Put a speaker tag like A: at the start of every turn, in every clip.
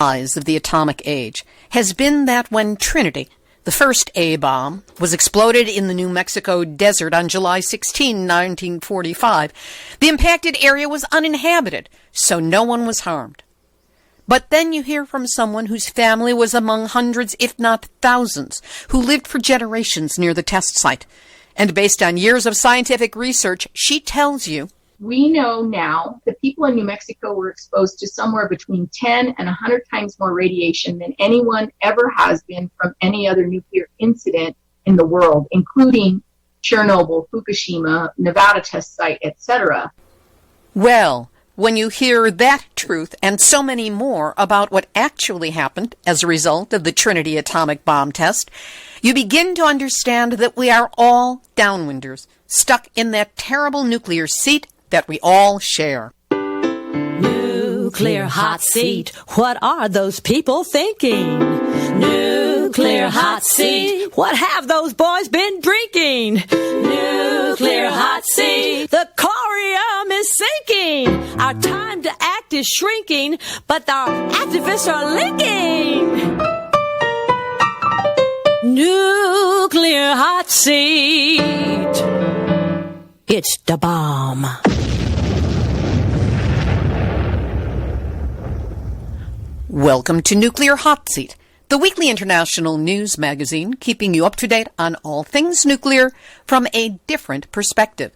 A: Eyes of the atomic age has been that when Trinity, the first A-bomb, was exploded in the New Mexico desert on July 16, 1945, the impacted area was uninhabited, so no one was harmed. But then you hear from someone whose family was among hundreds, if not thousands, who lived for generations near the test site. And based on years of scientific research, she tells you,
B: we know now that people in New Mexico were exposed to somewhere between 10 and 100 times more radiation than anyone ever has been from any other nuclear incident in the world, including Chernobyl, Fukushima, Nevada test site, etc.
A: Well, when you hear that truth and so many more about what actually happened as a result of the Trinity atomic bomb test, you begin to understand that we are all downwinders, stuck in that terrible nuclear seat that we all share.
C: Nuclear hot seat, what are those people thinking? Nuclear hot seat, what have those boys been drinking? Nuclear hot seat, the corium is sinking. Our time to act is shrinking, but our activists are linking. Nuclear hot seat, it's the bomb.
A: Welcome to Nuclear Hot Seat, the weekly international news magazine keeping you up to date on all things nuclear from a different perspective.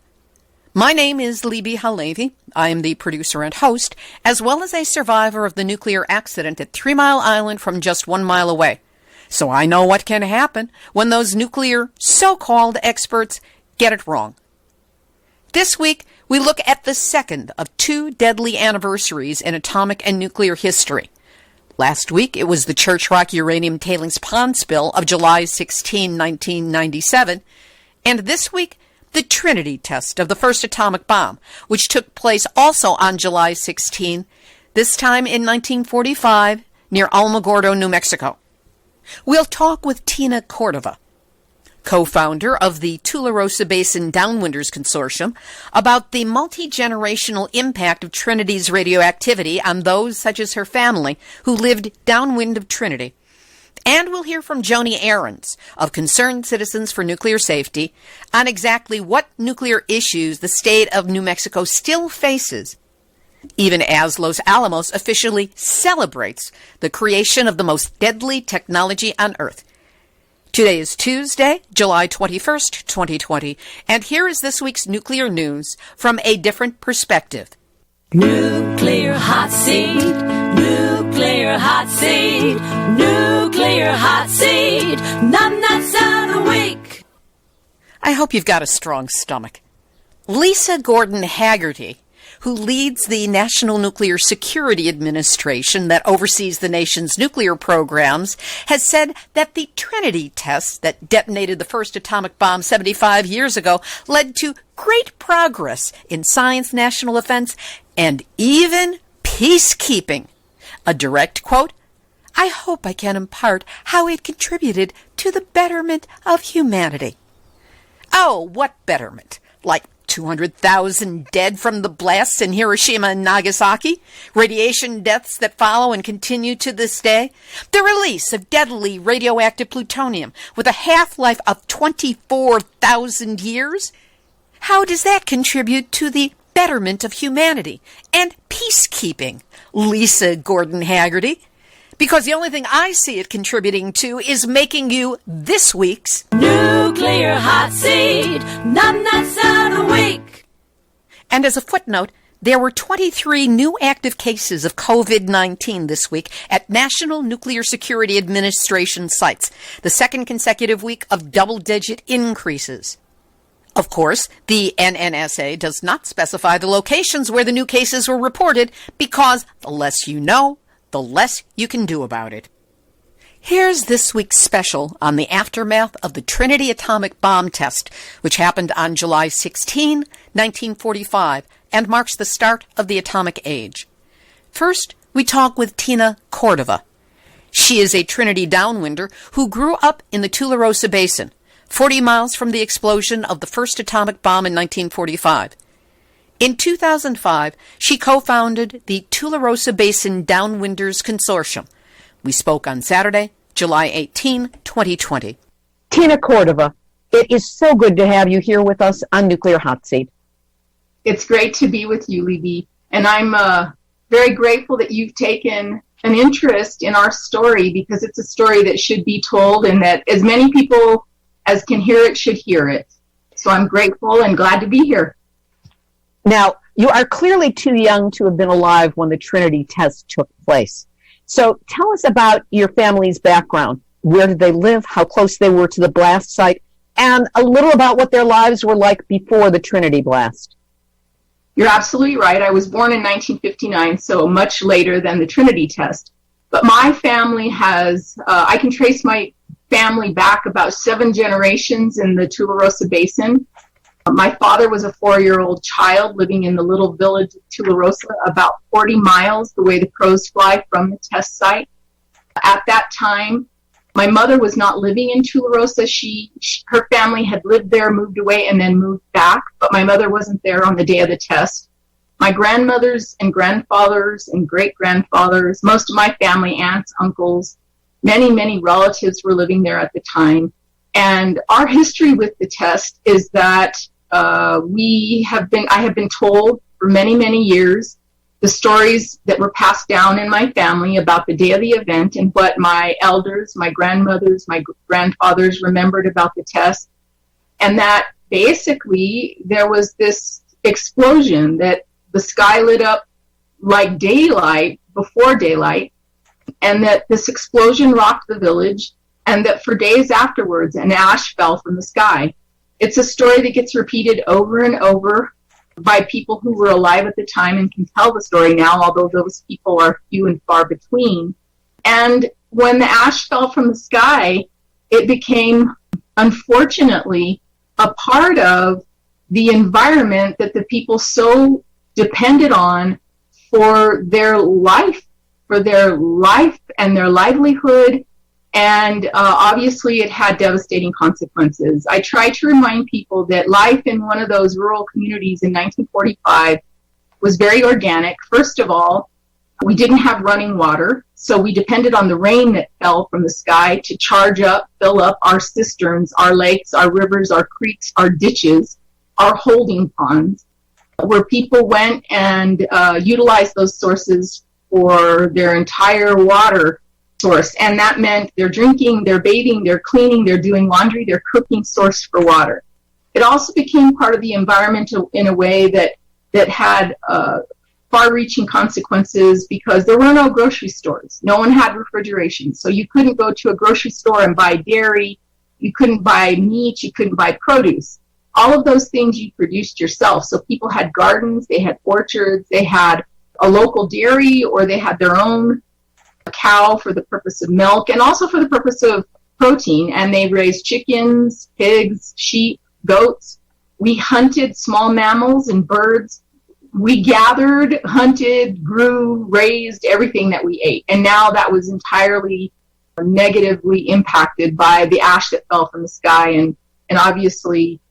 A: My name is Libby Halevi. I am the producer and host, as well as a survivor of the nuclear accident at 3 Mile Island from just 1 mile away. So I know what can happen when those nuclear so-called experts get it wrong. This week, we look at the second of 2 deadly anniversaries in atomic and nuclear history. Last week, it was the Church Rock uranium tailings pond spill of July 16, 1997. And this week, the Trinity test of the first atomic bomb, which took place also on July 16, this time in 1945, near Alamogordo, New Mexico. We'll talk with Tina Cordova, co-founder of the Tularosa Basin Downwinders Consortium, about the multi-generational impact of Trinity's radioactivity on those such as her family who lived downwind of Trinity. And we'll hear from Joni Arends of Concerned Citizens for Nuclear Safety on exactly what nuclear issues the state of New Mexico still faces, even as Los Alamos officially celebrates the creation of the most deadly technology on Earth. Today is Tuesday, July 21st, 2020, and here is this week's nuclear news from a different perspective.
C: Nuclear hot seat, nuclear hot seat, nuclear hot seat, numbnuts out a week.
A: I hope you've got a strong stomach. Lisa Gordon Haggerty, who leads the National Nuclear Security Administration that oversees the nation's nuclear programs, has said that the Trinity test that detonated the first atomic bomb 75 years ago led to great progress in science, national defense, and even peacekeeping. A direct quote, "I hope I can impart how it contributed to the betterment of humanity." Oh, what betterment? Like 200,000 dead from the blasts in Hiroshima and Nagasaki, radiation deaths that follow and continue to this day, the release of deadly radioactive plutonium with a half-life of 24,000 years. How does that contribute to the betterment of humanity and peacekeeping, Lisa Gordon Haggerty? Because the only thing I see it contributing to is making you this week's
C: Nuclear hot seat, numbnuts out a week.
A: And as a footnote, there were 23 new active cases of COVID-19 this week at National Nuclear Security Administration sites, the second consecutive week of double-digit increases. Of course, the NNSA does not specify the locations where the new cases were reported because the less you know, the less you can do about it. Here's this week's special on the aftermath of the Trinity atomic bomb test, which happened on July 16, 1945, and marks the start of the atomic age. First, we talk with Tina Cordova. She is a Trinity Downwinder who grew up in the Tularosa Basin, 40 miles from the explosion of the first atomic bomb in 1945. In 2005, she co-founded the Tularosa Basin Downwinders Consortium. We spoke on Saturday, July 18, 2020.
D: Tina Cordova, it is so good to have you here with us on Nuclear Hot Seat.
B: It's great to be with you, Libby, and I'm very grateful that you've taken an interest in our story, because it's a story that should be told and that as many people as can hear it should hear it. So I'm grateful and glad to be here.
D: Now, you are clearly too young to have been alive when the Trinity test took place. So tell us about your family's background. Where did they live, how close they were to the blast site, and a little about what their lives were like before the Trinity blast.
B: You're absolutely right. I was born in 1959, so much later than the Trinity test. But my family has, I can trace my family back about 7 generations in the Tularosa Basin. My father was a 4-year-old child living in the little village of Tularosa, about 40 miles the way the crows fly from the test site. At that time, my mother was not living in Tularosa. Her family had lived there, moved away, and then moved back, but my mother wasn't there on the day of the test. My grandmothers and grandfathers and great-grandfathers, most of my family, aunts, uncles, many relatives were living there at the time. And our history with the test is that I have been told for many years the stories that were passed down in my family about the day of the event and what my elders, my grandmothers, my grandfathers remembered about the test. And that basically there was this explosion, that the sky lit up like daylight before daylight, and that this explosion rocked the village, and that for days afterwards an ash fell from the sky. It's a story that gets repeated over and over by people who were alive at the time and can tell the story now, although those people are few and far between. And when the ash fell from the sky, it became, unfortunately, a part of the environment that the people so depended on for their life and their livelihood. And obviously it had devastating consequences. I try to remind people that life in one of those rural communities in 1945 was very organic. First of all, we didn't have running water, so we depended on the rain that fell from the sky to charge up, fill up our cisterns, our lakes, our rivers, our creeks, our ditches, our holding ponds, where people went and utilized those sources for their entire water source. And that meant they're drinking, they're bathing, they're cleaning, they're doing laundry, they're cooking source for water. It also became part of the environment in a way that had far-reaching consequences, because there were no grocery stores. No one had refrigeration. So you couldn't go to a grocery store and buy dairy. You couldn't buy meat. You couldn't buy produce. All of those things you produced yourself. So people had gardens, they had orchards, they had a local dairy, or they had their own cow for the purpose of milk and also for the purpose of protein. And they raised chickens, pigs, sheep, goats. We hunted small mammals and birds. We gathered, hunted, grew, raised everything that we ate. And now that was entirely negatively impacted by the ash that fell from the sky and obviously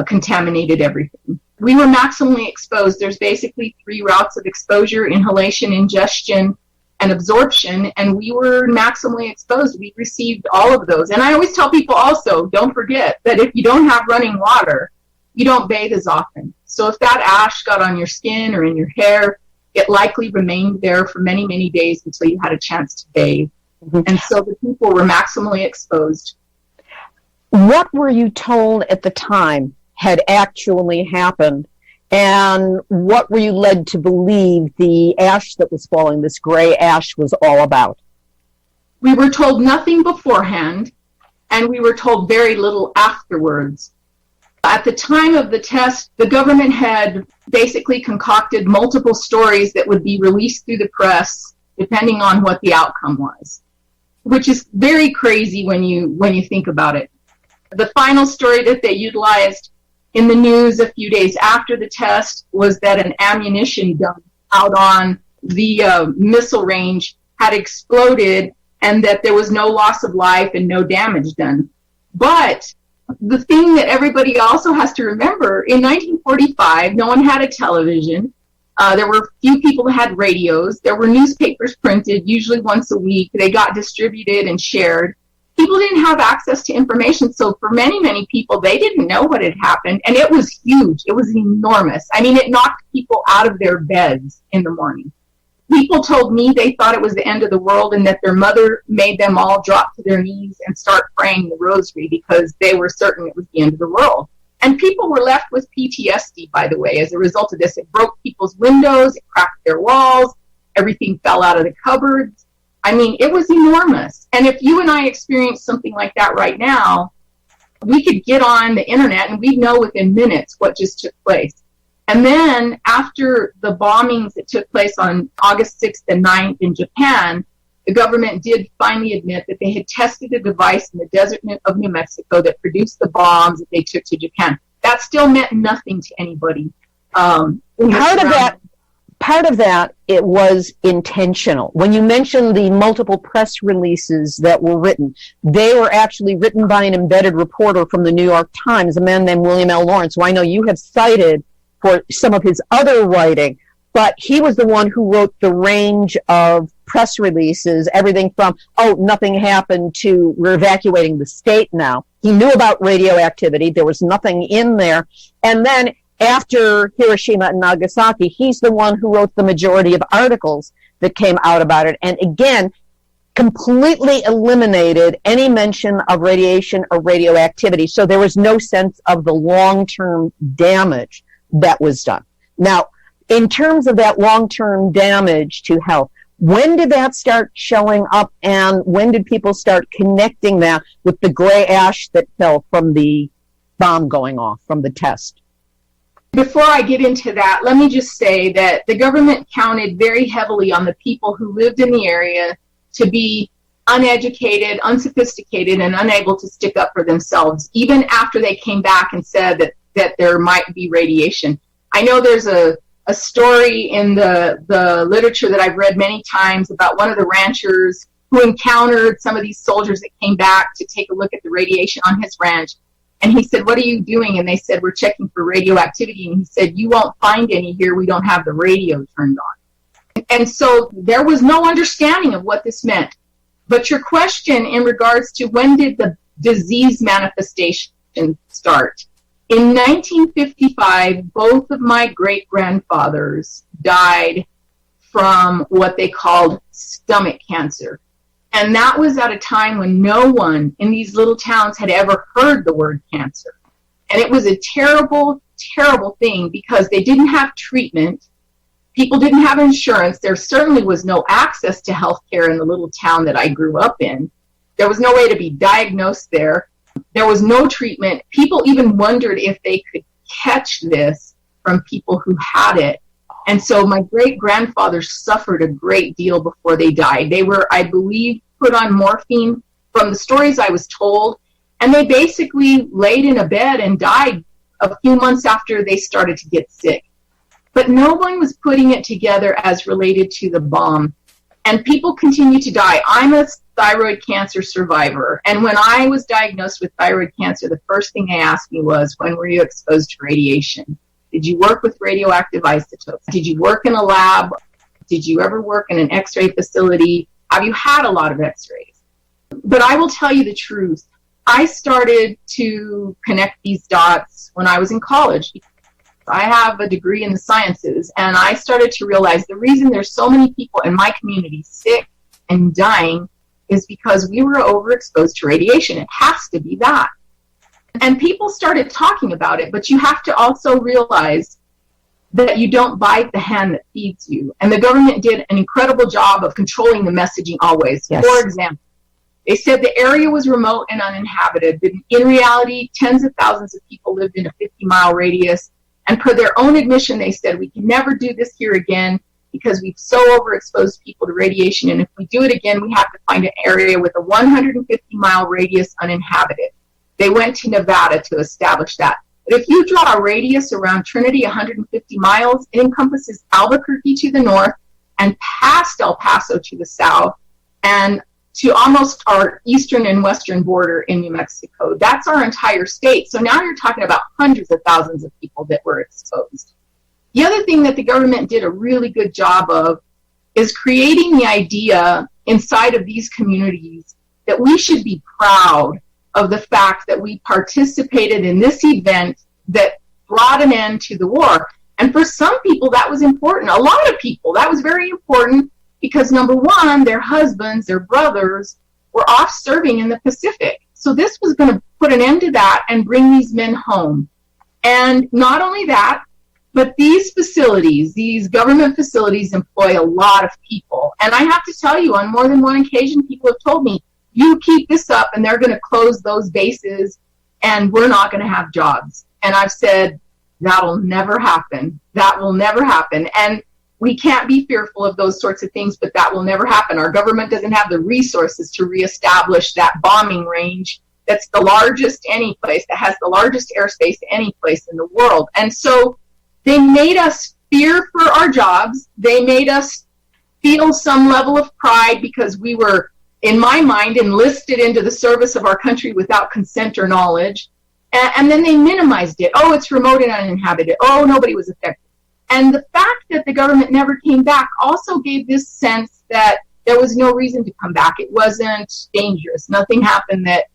B: contaminated everything. We were maximally exposed. There's basically 3 routes of exposure: inhalation, ingestion, and absorption, and we were maximally exposed. We received all of those. And I always tell people also, don't forget that if you don't have running water, you don't bathe as often. So if that ash got on your skin or in your hair, it likely remained there for many days until you had a chance to bathe. Mm-hmm. And so the people were maximally exposed.
D: What were you told at the time had actually happened, and what were you led to believe the ash that was falling, this gray ash, was all about?
B: We were told nothing beforehand, and we were told very little afterwards. At the time of the test, the government had basically concocted multiple stories that would be released through the press depending on what the outcome was, which is very crazy when you think about it. The final story that they utilized in the news a few days after the test was that an ammunition dump out on the missile range had exploded and that there was no loss of life and no damage done. But the thing that everybody also has to remember, in 1945, no one had a television. There were few people that had radios. There were newspapers printed, usually once a week. They got distributed and shared. People didn't have access to information, so for many, many people, they didn't know what had happened, and it was huge. It was enormous. I mean, it knocked people out of their beds in the morning. People told me they thought it was the end of the world and that their mother made them all drop to their knees and start praying the rosary because they were certain it was the end of the world. And people were left with PTSD, by the way, as a result of this. It broke people's windows, it cracked their walls, everything fell out of the cupboards. I mean, it was enormous. And if you and I experience something like that right now, we could get on the internet and we'd know within minutes what just took place. And then after the bombings that took place on August 6th and 9th in Japan, the government did finally admit that they had tested a device in the desert of New Mexico that produced the bombs that they took to Japan. That still meant nothing to anybody.
D: Part of that, it was intentional. When you mentioned the multiple press releases that were written, they were actually written by an embedded reporter from the New York Times, a man named William L. Lawrence, who I know you have cited for some of his other writing, but he was the one who wrote the range of press releases, everything from, nothing happened to we're evacuating the state now. He knew about radioactivity. There was nothing in there. And then after Hiroshima and Nagasaki, he's the one who wrote the majority of articles that came out about it. And again, completely eliminated any mention of radiation or radioactivity. So there was no sense of the long-term damage that was done. Now, in terms of that long-term damage to health, when did that start showing up, and when did people start connecting that with the gray ash that fell from the bomb going off, from the test?
B: Before I get into that, let me just say that the government counted very heavily on the people who lived in the area to be uneducated, unsophisticated, and unable to stick up for themselves, even after they came back and said that there might be radiation. I know there's a story in the literature that I've read many times about one of the ranchers who encountered some of these soldiers that came back to take a look at the radiation on his ranch. And he said, "What are you doing?" And they said, "We're checking for radioactivity." And he said, "You won't find any here. We don't have the radio turned on." And so there was no understanding of what this meant. But your question in regards to when did the disease manifestation start? In 1955, both of my great-grandfathers died from what they called stomach cancer. And that was at a time when no one in these little towns had ever heard the word cancer. And it was a terrible, terrible thing because they didn't have treatment. People didn't have insurance. There certainly was no access to health care in the little town that I grew up in. There was no way to be diagnosed there. There was no treatment. People even wondered if they could catch this from people who had it. And so my great-grandfathers suffered a great deal before they died. They were, I believe, put on morphine from the stories I was told, and they basically laid in a bed and died a few months after they started to get sick. But no one was putting it together as related to the bomb. And people continue to die. I'm a thyroid cancer survivor. And when I was diagnosed with thyroid cancer, the first thing they asked me was, when were you exposed to radiation? Did you work with radioactive isotopes? Did you work in a lab? Did you ever work in an X-ray facility? Have you had a lot of X-rays? But I will tell you the truth. I started to connect these dots when I was in college. I have a degree in the sciences, and I started to realize the reason there's so many people in my community sick and dying is because we were overexposed to radiation. It has to be that. And people started talking about it, but you have to also realize that you don't bite the hand that feeds you. And the government did an incredible job of controlling the messaging always. Yes. For example, they said the area was remote and uninhabited, but in reality, tens of thousands of people lived in a 50-mile radius. And per their own admission, they said, we can never do this here again because we've so overexposed people to radiation. And if we do it again, we have to find an area with a 150-mile radius uninhabited. They went to Nevada to establish that. But if you draw a radius around Trinity, 150 miles, it encompasses Albuquerque to the north and past El Paso to the south and to almost our eastern and western border in New Mexico. That's our entire state. So now you're talking about hundreds of thousands of people that were exposed. The other thing that the government did a really good job of is creating the idea inside of these communities that we should be proud of the fact that we participated in this event that brought an end to the war. And for some people, that was important. A lot of people, that was very important because, number one, their husbands, their brothers were off serving in the Pacific. So this was going to put an end to that and bring these men home. And not only that, but these facilities, these government facilities, employ a lot of people. And I have to tell you, on more than one occasion, people have told me, you keep this up and they're going to close those bases and we're not going to have jobs. And I've said, that will never happen. That will never happen. And we can't be fearful of those sorts of things, but that will never happen. Our government doesn't have the resources to reestablish that bombing range that's the largest any place, that has the largest airspace any place in the world. And so they made us fear for our jobs. They made us feel some level of pride because we were, in my mind, enlisted into the service of our country without consent or knowledge. And then they minimized it. Oh, it's remote and uninhabited. Oh, nobody was affected. And the fact that the government never came back also gave this sense that there was no reason to come back. It wasn't dangerous. Nothing happened that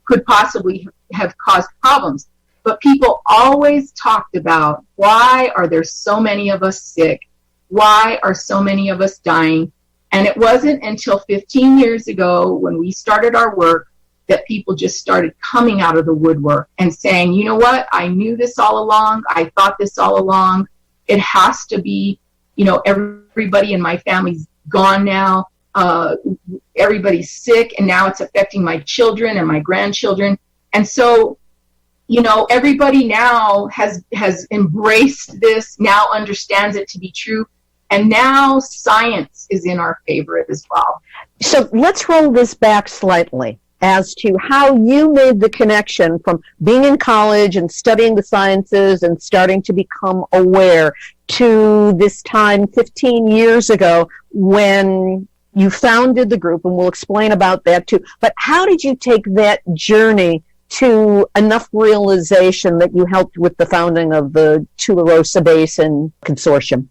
B: could possibly have caused problems. But people always talked about, why are there so many of us sick? Why are so many of us dying? And it wasn't until 15 years ago when we started our work that people just started coming out of the woodwork and saying, you know what, I knew this all along. I thought this all along. It has to be, everybody in my family's gone now. Everybody's sick, and now it's affecting my children and my grandchildren. And so, everybody now has embraced this, now understands it to be true. And now science is in our favor as well.
D: So let's roll this back slightly as to how you made the connection from being in college and studying the sciences and starting to become aware to this time 15 years ago when you founded the group, and we'll explain about that too. But how did you take that journey to enough realization that you helped with the founding of the Tularosa Basin Consortium?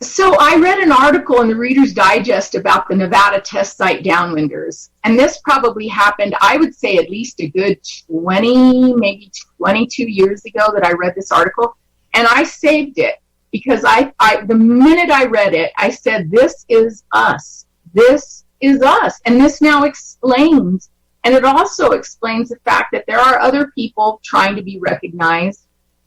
B: So I read an article in the Reader's Digest about the Nevada test site Downwinders. And this probably happened, I would say, at least a good 20, maybe 22 years ago that I read this article. And I saved it because I the minute I read it, I said, this is us. This is us. And this now explains, and it also explains the fact that there are other people trying to be recognized.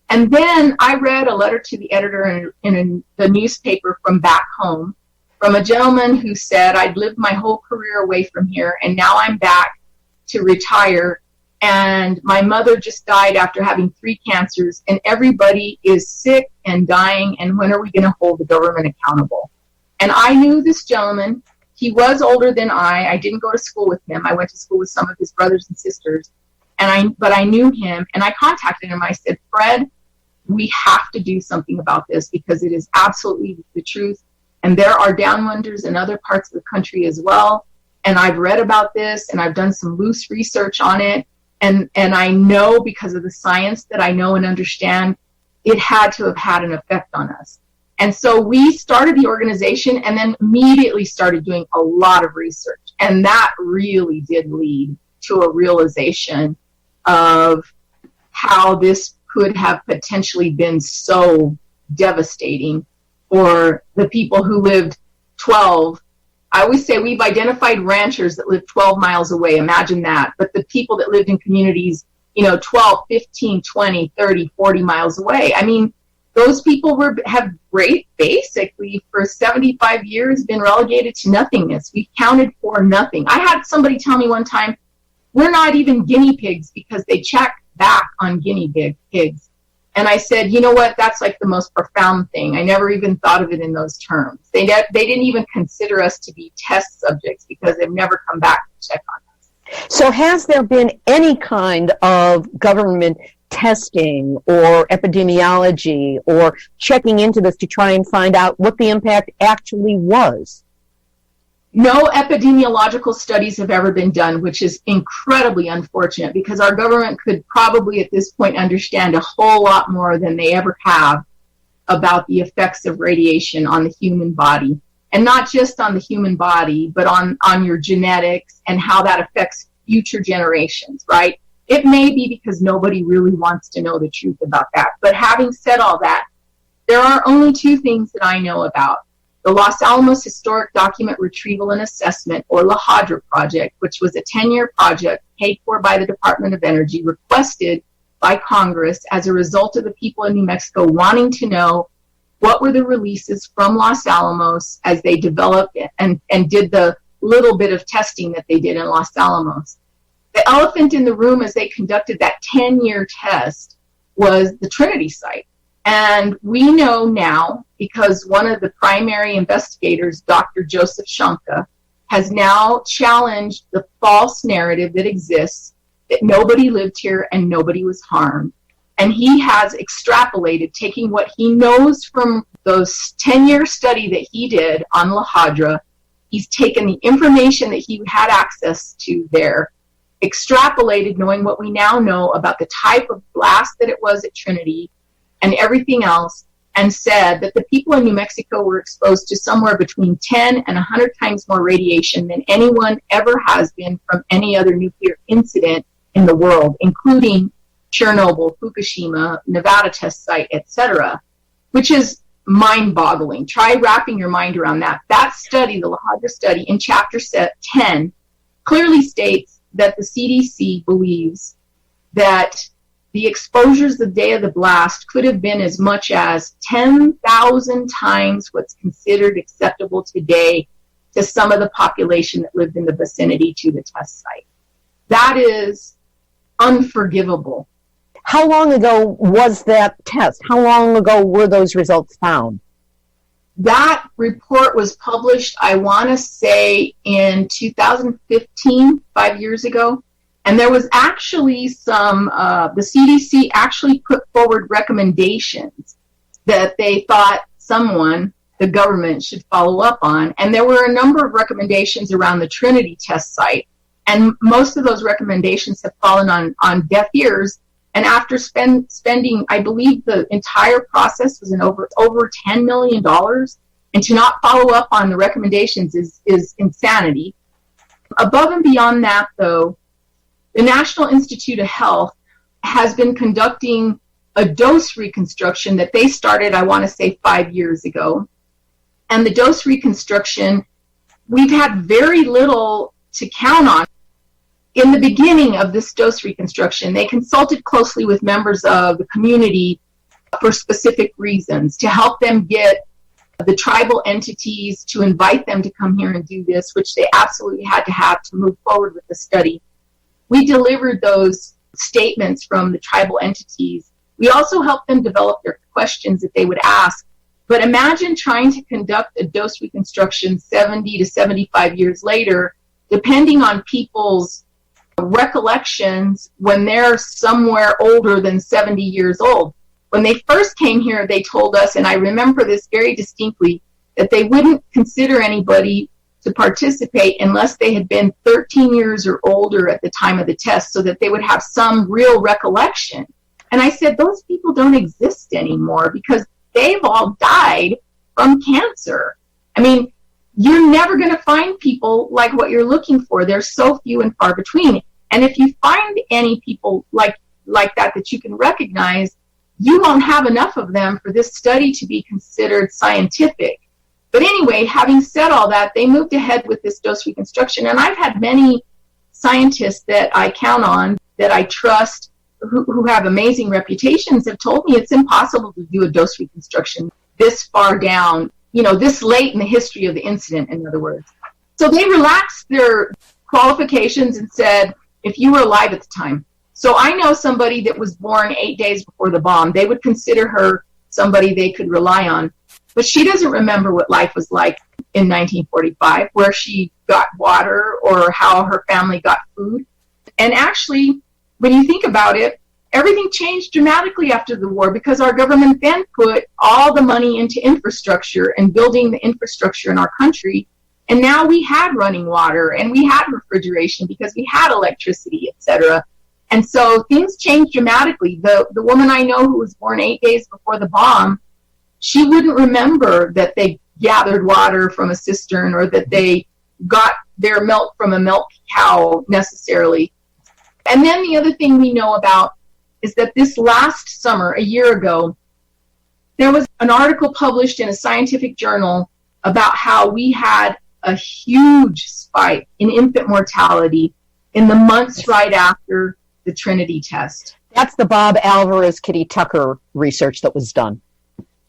B: And then I read a letter to the editor in the newspaper from back home from a gentleman who said, I'd lived my whole career away from here, and now I'm back to retire. And my mother just died after having 3 cancers, and everybody is sick and dying, and when are we going to hold the government accountable? And I knew this gentleman. He was older than I didn't go to school with him. I went to school with some of his brothers and sisters. But I knew him, and I contacted him. I said, Fred, we have to do something about this because it is absolutely the truth. And there are downwinders in other parts of the country as well. And I've read about this, and I've done some loose research on it. And I know, because of the science that I know and understand, it had to have had an effect on us. And so we started the organization and then immediately started doing a lot of research. And that really did lead to a realization of how this could have potentially been so devastating for the people who lived 12. I always say we've identified ranchers that live 12 miles away. Imagine that. But the people that lived in communities, 12, 15, 20, 30, 40 miles away. I mean, those people have basically for 75 years been relegated to nothingness. We've counted for nothing. I had somebody tell me one time, we're not even guinea pigs because they check back on guinea pigs. And I said, you know what? That's like the most profound thing. I never even thought of it in those terms. They didn't even consider us to be test subjects because they've never come back to check on us.
D: So has there been any kind of government testing or epidemiology or checking into this to try and find out what the impact actually was?
B: No epidemiological studies have ever been done, which is incredibly unfortunate because our government could probably at this point understand a whole lot more than they ever have about the effects of radiation on the human body. And not just on the human body, but on your genetics and how that affects future generations, right? It may be because nobody really wants to know the truth about that. But having said all that, there are only two things that I know about. The Los Alamos Historic Document Retrieval and Assessment, or La Hadra project, which was a 10-year project paid for by the Department of Energy, requested by Congress as a result of the people in New Mexico wanting to know what were the releases from Los Alamos as they developed and did the little bit of testing that they did in Los Alamos. The elephant in the room as they conducted that 10-year test was the Trinity site. And we know now, because one of the primary investigators, Dr. Joseph Shanka, has now challenged the false narrative that exists that nobody lived here and nobody was harmed. And he has extrapolated, taking what he knows from those 10-year study that he did on La Hadra. He's taken the information that he had access to there, extrapolated, knowing what we now know about the type of blast that it was at Trinity and everything else, and said that the people in New Mexico were exposed to somewhere between 10 and 100 times more radiation than anyone ever has been from any other nuclear incident in the world, including Chernobyl, Fukushima, Nevada test site, etc., which is mind-boggling. Try wrapping your mind around that. That study, the La Hadra study, in chapter 10, clearly states that the CDC believes that the exposures the day of the blast could have been as much as 10,000 times what's considered acceptable today to some of the population that lived in the vicinity to the test site. That is unforgivable.
D: How long ago was that test? How long ago were those results found?
B: That report was published, I want to say, in 2015, 5 years ago. And there was actually the CDC actually put forward recommendations that they thought the government, should follow up on. And there were a number of recommendations around the Trinity test site. And most of those recommendations have fallen on deaf ears. And after spending, I believe the entire process was over $10 million. And to not follow up on the recommendations is insanity. Above and beyond that, though, the National Institute of Health has been conducting a dose reconstruction that they started, I want to say, 5 years ago. And the dose reconstruction, we've had very little to count on. In the beginning of this dose reconstruction, they consulted closely with members of the community for specific reasons to help them get the tribal entities to invite them to come here and do this, which they absolutely had to have to move forward with the study. We delivered those statements from the tribal entities. We also helped them develop their questions that they would ask. But imagine trying to conduct a dose reconstruction 70 to 75 years later, depending on people's recollections when they're somewhere older than 70 years old. When they first came here, they told us, and I remember this very distinctly, that they wouldn't consider anybody to participate unless they had been 13 years or older at the time of the test, so that they would have some real recollection. And I said, those people don't exist anymore because they've all died from cancer. I mean, you're never going to find people like what you're looking for. They're so few and far between. And if you find any people like that you can recognize, you won't have enough of them for this study to be considered scientific. But anyway, having said all that, they moved ahead with this dose reconstruction. And I've had many scientists that I count on, that I trust, who have amazing reputations, have told me it's impossible to do a dose reconstruction this far down, this late in the history of the incident, in other words. So they relaxed their qualifications and said, if you were alive at the time. So I know somebody that was born 8 days before the bomb. They would consider her somebody they could rely on. But she doesn't remember what life was like in 1945, where she got water or how her family got food. And actually, when you think about it, everything changed dramatically after the war because our government then put all the money into infrastructure and building the infrastructure in our country. And now we had running water and we had refrigeration because we had electricity, etc. And so things changed dramatically. The woman I know who was born 8 days before the bomb, she wouldn't remember that they gathered water from a cistern or that they got their milk from a milk cow necessarily. And then the other thing we know about is that this last summer, a year ago, there was an article published in a scientific journal about how we had a huge spike in infant mortality in the months right after the Trinity test.
D: That's the Bob Alvarez, Kitty Tucker research that was done.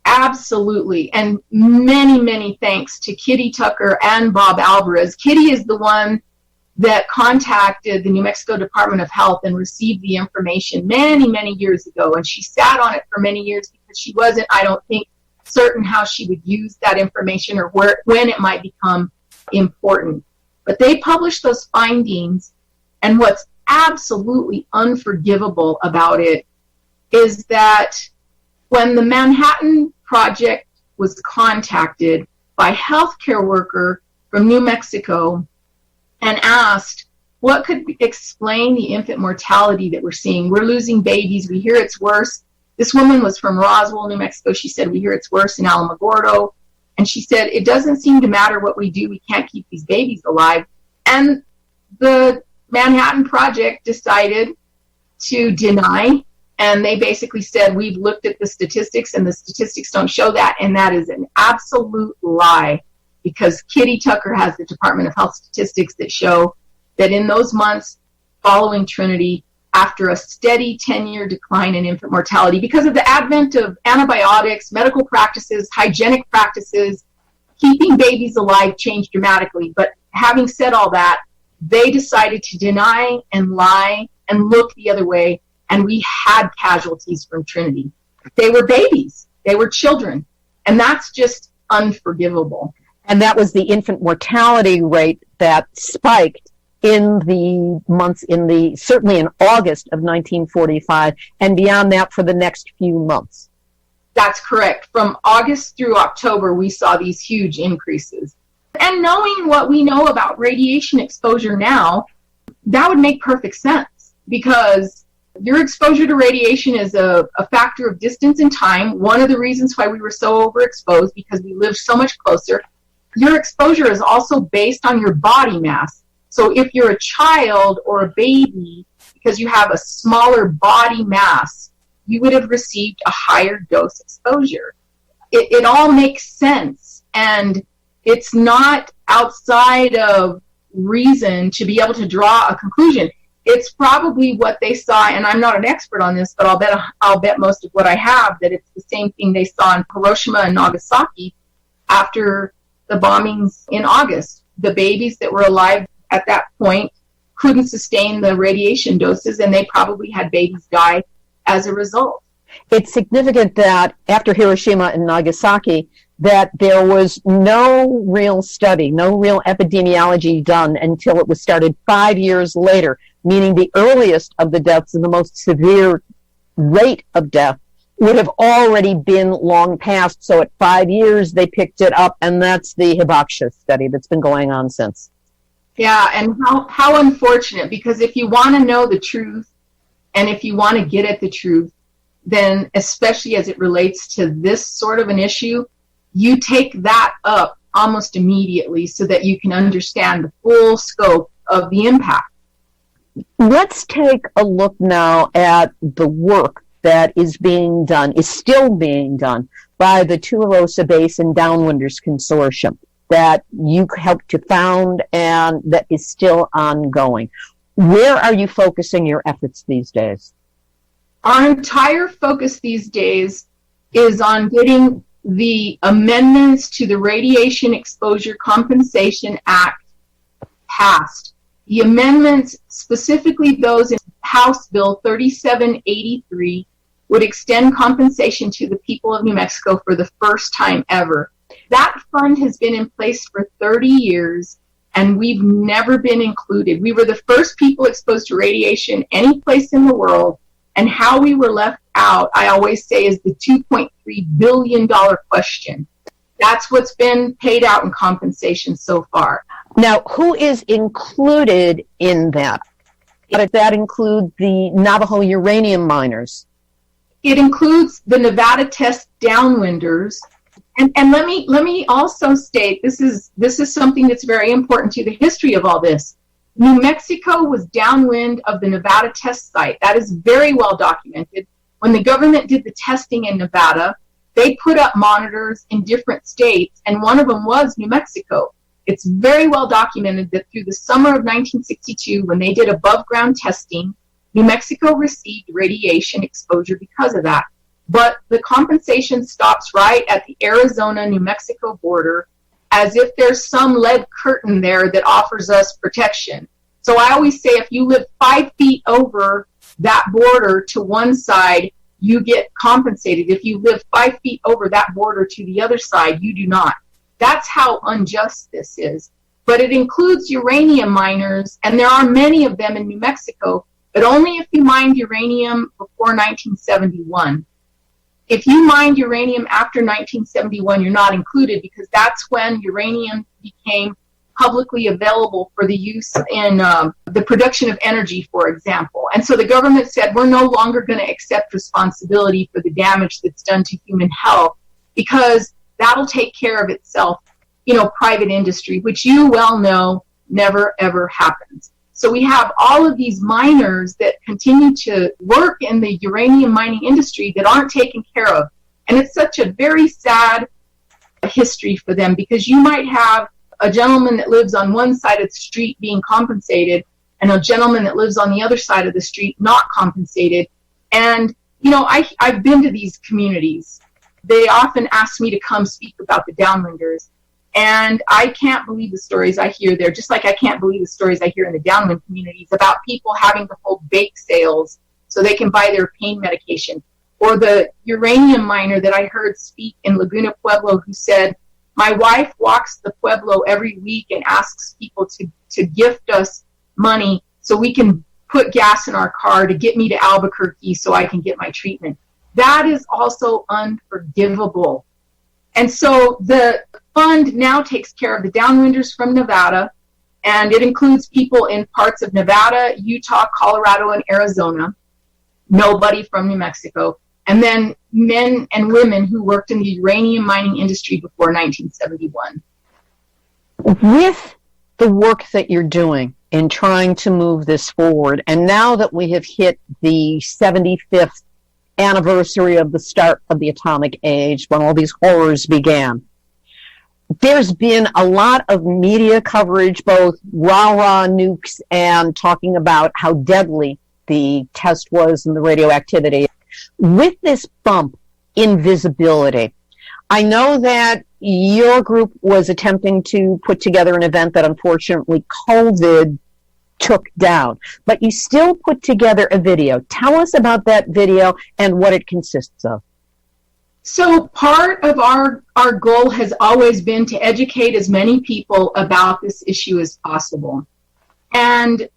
B: Absolutely. And many, many thanks to Kitty Tucker and Bob Alvarez. Kitty is the one that contacted the New Mexico Department of Health and received the information many, many years ago. And she sat on it for many years because she wasn't, I don't think, certain how she would use that information or when it might become important. But they published those findings, and what's absolutely unforgivable about it is that when the Manhattan Project was contacted by a healthcare worker from New Mexico and asked, what could explain the infant mortality that we're seeing? We're losing babies. We hear it's worse. This woman was from Roswell, New Mexico. She said, we hear it's worse in Alamogordo. And she said, it doesn't seem to matter what we do. We can't keep these babies alive. And the Manhattan Project decided to deny. And they basically said, we've looked at the statistics and the statistics don't show that. And that is an absolute lie, because Kitty Tucker has the Department of Health statistics that show that in those months following Trinity, after a steady 10-year decline in infant mortality, because of the advent of antibiotics, medical practices, hygienic practices, keeping babies alive changed dramatically. But having said all that, they decided to deny and lie and look the other way, and we had casualties from Trinity. They were babies. They were children. And that's just unforgivable.
D: And that was the infant mortality rate that spiked in the months, certainly in August of 1945, and beyond that for the next few months.
B: That's correct. From August through October, we saw these huge increases. And knowing what we know about radiation exposure now, that would make perfect sense, because your exposure to radiation is a factor of distance and time. One of the reasons why we were so overexposed, because we lived so much closer. Your exposure is also based on your body mass. So if you're a child or a baby, because you have a smaller body mass, you would have received a higher dose exposure. It all makes sense. And it's not outside of reason to be able to draw a conclusion. It's probably what they saw, and I'm not an expert on this, but I'll bet most of what I have that it's the same thing they saw in Hiroshima and Nagasaki after the bombings in August. The babies that were alive at that point couldn't sustain the radiation doses, and they probably had babies die as a result.
D: It's significant that after Hiroshima and Nagasaki, that there was no real study, no real epidemiology done until it was started 5 years later, meaning the earliest of the deaths and the most severe rate of death would have already been long past. So at 5 years, they picked it up, and that's the Hibakusha study that's been going on since.
B: Yeah, and how unfortunate, because if you want to know the truth and if you want to get at the truth, then especially as it relates to this sort of an issue, you take that up almost immediately so that you can understand the full scope of the impact.
D: Let's take a look now at the work that is still being done by the Tularosa Basin Downwinders Consortium that you helped to found and that is still ongoing. Where are you focusing your efforts these days?
B: Our entire focus these days is on getting the amendments to the Radiation Exposure Compensation Act passed. The amendments, specifically those in House Bill 3783, would extend compensation to the people of New Mexico for the first time ever. That fund has been in place for 30 years, and we've never been included. We were the first people exposed to radiation any place in the world, and how we were left out, I always say, is the $2.3 billion question. That's what's been paid out in compensation so far.
D: Now, who is included in that? Does that include the Navajo uranium miners?
B: It includes the Nevada Test Downwinders. And let me also state, this is something that's very important to the history of all this. New Mexico was downwind of the Nevada test site. That is very well documented. When the government did the testing in Nevada, they put up monitors in different states, and one of them was New Mexico. It's very well documented that through the summer of 1962, when they did above ground testing, New Mexico received radiation exposure because of that. But the compensation stops right at the Arizona-New Mexico border, as if there's some lead curtain there that offers us protection. So I always say if you live 5 feet over that border to one side, you get compensated. If you live 5 feet over that border to the other side, you do not. That's how unjust this is. But it includes uranium miners, and there are many of them in New Mexico, but only if you mined uranium before 1971. If you mined uranium after 1971, you're not included, because that's when uranium became publicly available for the use in the production of energy, for example. And so the government said, we're no longer going to accept responsibility for the damage that's done to human health, because that'll take care of itself, private industry, which you well know never, ever happens. So we have all of these miners that continue to work in the uranium mining industry that aren't taken care of. And it's such a very sad history for them, because you might have a gentleman that lives on one side of the street being compensated and a gentleman that lives on the other side of the street not compensated. And, I've been to these communities. They often ask me to come speak about the Downwinders. And I can't believe the stories I hear there, just like I can't believe the stories I hear in the downwind communities about people having to hold bake sales so they can buy their pain medication. Or the uranium miner that I heard speak in Laguna Pueblo, who said, my wife walks the Pueblo every week and asks people to gift us money so we can put gas in our car to get me to Albuquerque so I can get my treatment. That is also unforgivable. And so the fund now takes care of the Downwinders from Nevada, and it includes people in parts of Nevada, Utah, Colorado, and Arizona. Nobody from New Mexico. And then men and women who worked in the uranium mining industry before 1971.
D: With the work that you're doing in trying to move this forward, and now that we have hit the 75th anniversary of the start of the atomic age, when all these horrors began, there's been a lot of media coverage, both rah-rah nukes and talking about how deadly the test was and the radioactivity. With this bump in visibility, I know that your group was attempting to put together an event that unfortunately COVID took down, but you still put together a video. Tell us about that video and what it consists of.
B: So part of our goal has always been to educate as many people about this issue as possible. And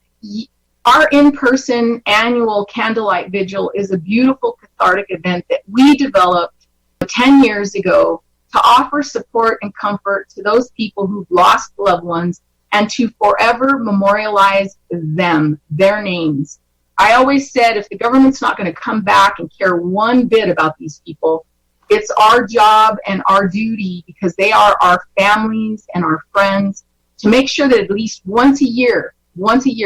B: our in-person annual candlelight vigil is a beautiful cathartic event that we developed 10 years ago to offer support and comfort to those people who've lost loved ones and to forever memorialize them, their names. I always said, if the government's not going to come back and care one bit about these people, it's our job and our duty, because they are our families and our friends, to make sure that at least once a year,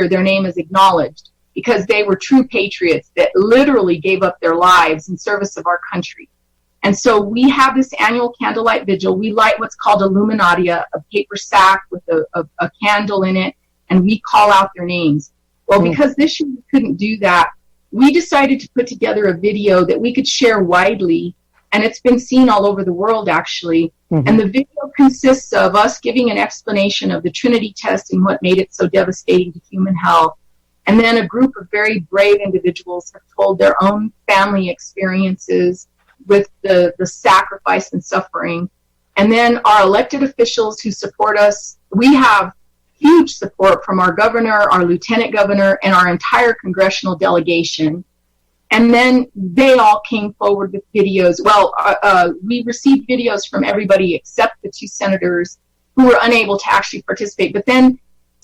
B: their name is acknowledged, because they were true patriots that literally gave up their lives in service of our country. And so we have this annual candlelight vigil. We light what's called a luminaria, a paper sack with a candle in it, and we call out their names. Well, because this year we couldn't do that, we decided to put together a video that we could share widely, and it's been seen all over the world, actually. And the video consists of us giving an explanation of the Trinity test and what made it so devastating to human health. And then a group of very brave individuals have told their own family experiences with the sacrifice and suffering. And then our elected officials who support us, we have huge support from our governor, our lieutenant governor, and our entire congressional delegation. And then they all came forward with videos. Well, we received videos from everybody except the two senators who were unable to actually participate. But then,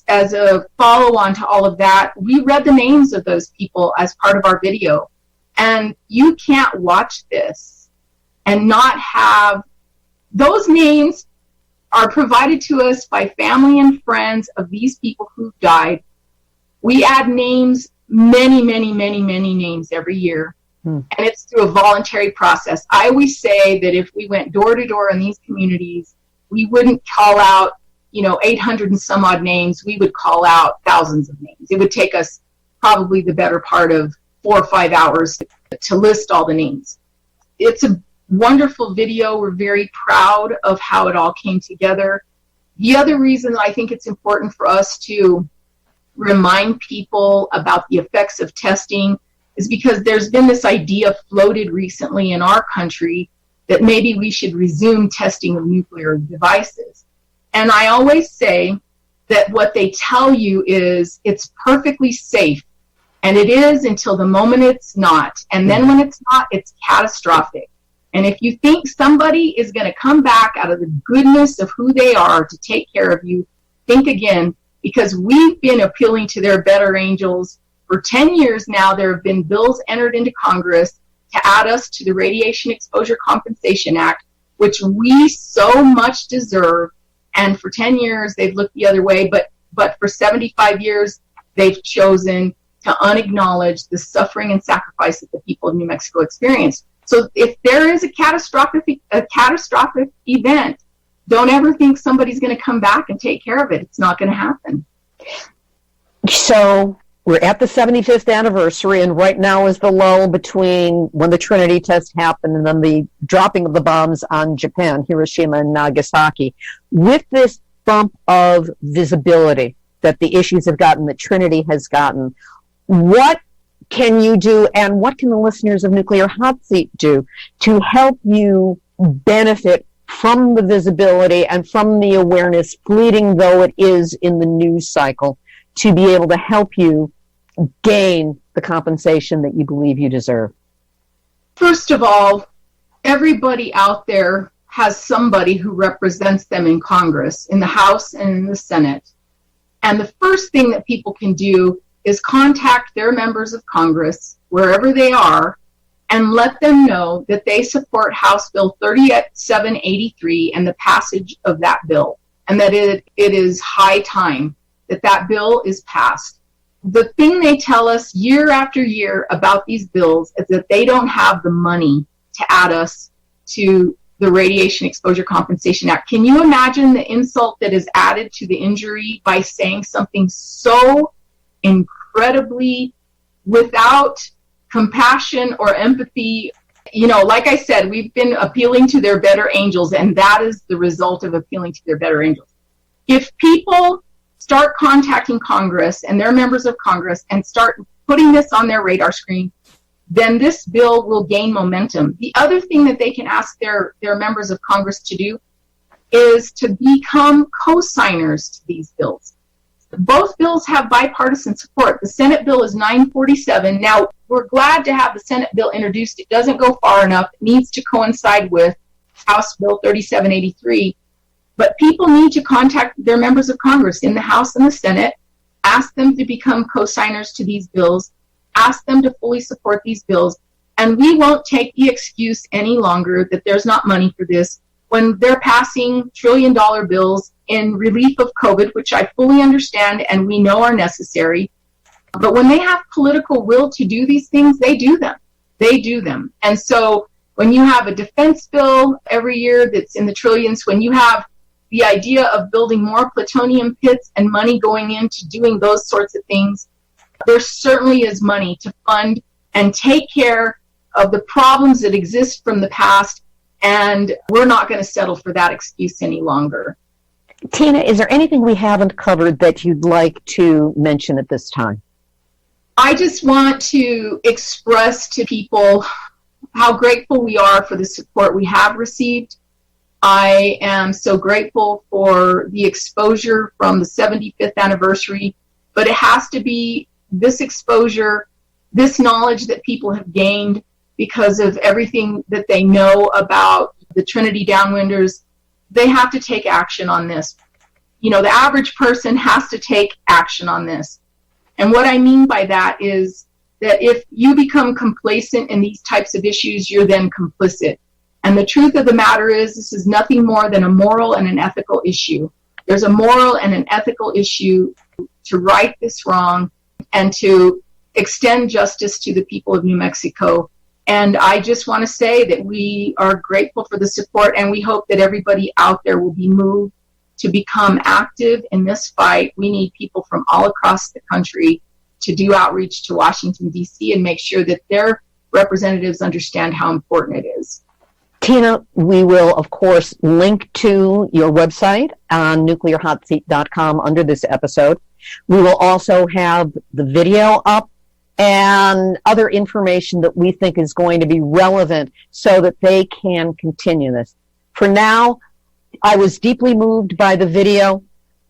B: as a follow-on to all of that, we read the names of those people as part of our video. And you can't watch this and not have those names are provided to us by family and friends of these people who've died. We add names, many names every year. And it's through a voluntary process. I always say that if we went door to door in these communities, we wouldn't call out, 800 and some odd names. We would call out thousands of names. It would take us probably the better part of 4 or 5 hours to list all the names. It's a wonderful video. We're very proud of how it all came together. The other reason I think it's important for us to remind people about the effects of testing is because there's been this idea floated recently in our country that maybe we should resume testing of nuclear devices. And I always say that what they tell you is it's perfectly safe. And it is until the moment it's not. And then when it's not, it's catastrophic. And if you think somebody is going to come back out of the goodness of who they are to take care of you, think again, because we've been appealing to their better angels. For 10 years now, there have been bills entered into Congress to add us to the Radiation Exposure Compensation Act, which we so much deserve. And for 10 years, they've looked the other way. But for 75 years, they've chosen to unacknowledge the suffering and sacrifice that the people of New Mexico experienced. So if there is a catastrophic event, don't ever think somebody's going to come back and take care of it. It's not going to happen.
D: So we're at the 75th anniversary, and right now is the lull between when the Trinity test happened and then the dropping of the bombs on Japan, Hiroshima and Nagasaki. With this bump of visibility that the issues have gotten, that Trinity has gotten, what can you do, and what can the listeners of Nuclear Hot Seat do to help you benefit from the visibility and from the awareness, fleeting though it is in the news cycle, to be able to help you gain the compensation that you believe you deserve?
B: First of all, everybody out there has somebody who represents them in Congress, in the House and in the Senate. And the first thing that people can do is contact their members of Congress, wherever they are, and let them know that they support House Bill 3783 and the passage of that bill, and that it is high time that that bill is passed. The thing they tell us year after year about these bills is that they don't have the money to add us to the Radiation Exposure Compensation Act. Can you imagine the insult that is added to the injury by saying something so incredibly without compassion or empathy? Like I said, we've been appealing to their better angels, and that is the result of appealing to their better angels. If people start contacting Congress and their members of Congress and start putting this on their radar screen, then this bill will gain momentum. The other thing that they can ask their members of Congress to do is to become co-signers to these bills. Both bills have bipartisan support. The Senate bill is 947. Now, we're glad to have the Senate bill introduced. It doesn't go far enough. It needs to coincide with House Bill 3783. But people need to contact their members of Congress in the House and the Senate, ask them to become co-signers to these bills, ask them to fully support these bills, and we won't take the excuse any longer that there's not money for this when they're passing trillion-dollar bills in relief of COVID, which I fully understand and we know are necessary. But when they have political will to do these things, they do them. They do them. And so when you have a defense bill every year that's in the trillions, when you have the idea of building more plutonium pits and money going into doing those sorts of things, there certainly is money to fund and take care of the problems that exist from the past, and we're not going to settle for that excuse any longer.
D: Tina, is there anything we haven't covered that you'd like to mention at this time?
B: I just want to express to people how grateful we are for the support we have received. I am so grateful for the exposure from the 75th anniversary, but it has to be this exposure this knowledge that people have gained because of everything that they know about the Trinity Downwinders, they have to take action on this. You know, the average person has to take action on this. And what I mean by that is that if you become complacent in these types of issues, you're then complicit. And the truth of the matter is, this is nothing more than a moral and an ethical issue. There's a moral and an ethical issue to right this wrong and to extend justice to the people of New Mexico. And I just want to say that we are grateful for the support, and we hope that everybody out there will be moved to become active in this fight. We need people from all across the country to do outreach to Washington, D.C. and make sure that their representatives understand how important it is.
D: Tina, we will, of course, link to your website on nuclearhotseat.com under this episode. We will also have the video up and other information that we think is going to be relevant so that they can continue this. For now, I was deeply moved by the video.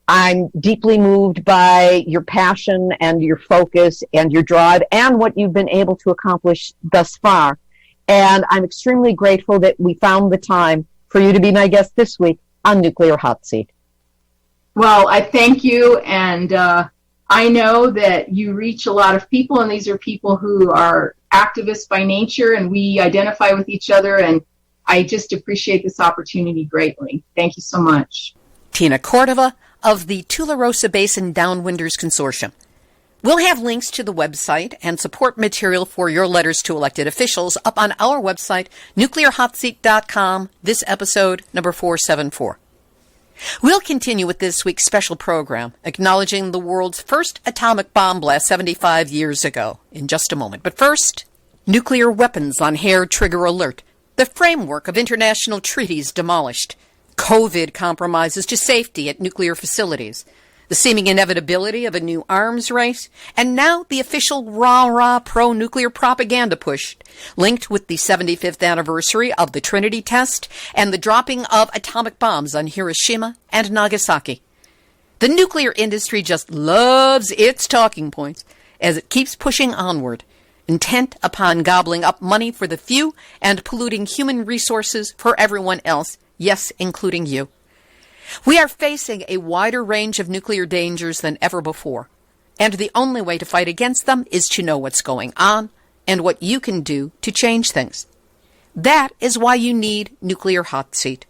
D: I'm deeply moved by your passion and your focus and your drive and what you've been able to accomplish thus far. And I'm extremely grateful that we found the time for you to be my guest this week on Nuclear Hot Seat.
B: Well, I thank you, and I know that you reach a lot of people, and these are people who are activists by nature, and we identify with each other, and I just appreciate this opportunity greatly. Thank you so much.
A: Tina Cordova of the Tularosa Basin Downwinders Consortium. We'll have links to the website and support material for your letters to elected officials up on our website, nuclearhotseat.com, this episode number 474. We'll continue with this week's special program, acknowledging the world's first atomic bomb blast 75 years ago, in just a moment. But first, nuclear weapons on hair trigger alert, the framework of international treaties demolished, COVID compromises to safety at nuclear facilities, the seeming inevitability of a new arms race, and now the official rah-rah pro-nuclear propaganda push, linked with the 75th anniversary of the Trinity test and the dropping of atomic bombs on Hiroshima and Nagasaki. The nuclear industry just loves its talking points as it keeps pushing onward, intent upon gobbling up money for the few and polluting human resources for everyone else, yes, including you. We are facing a wider range of nuclear dangers than ever before, and the only way to fight against them is to know what's going on and what you can do to change things. That is why you need Nuclear Hot Seat.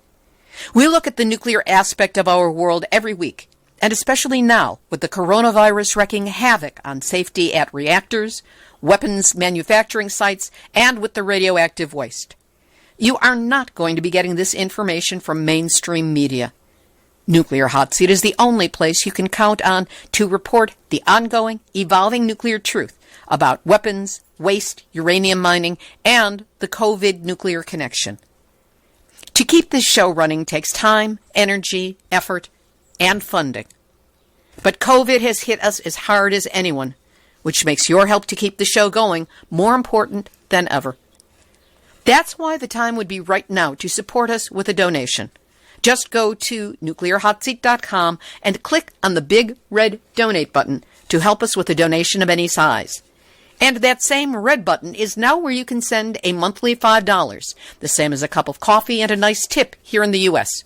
A: We look at the nuclear aspect of our world every week, and especially now with the coronavirus wreaking havoc on safety at reactors, weapons manufacturing sites, and with the radioactive waste. You are not going to be getting this information from mainstream media. Nuclear Hot Seat is the only place you can count on to report the ongoing, evolving nuclear truth about weapons, waste, uranium mining, and the COVID nuclear connection. To keep this show running takes time, energy, effort, and funding. But COVID has hit us as hard as anyone, which makes your help to keep the show going more important than ever. That's why the time would be right now to support us with a donation. Just go to nuclearhotseat.com and click on the big red donate button to help us with a donation of any size. And that same red button is now where you can send a monthly $5, the same as a cup of coffee and a nice tip here in the U.S.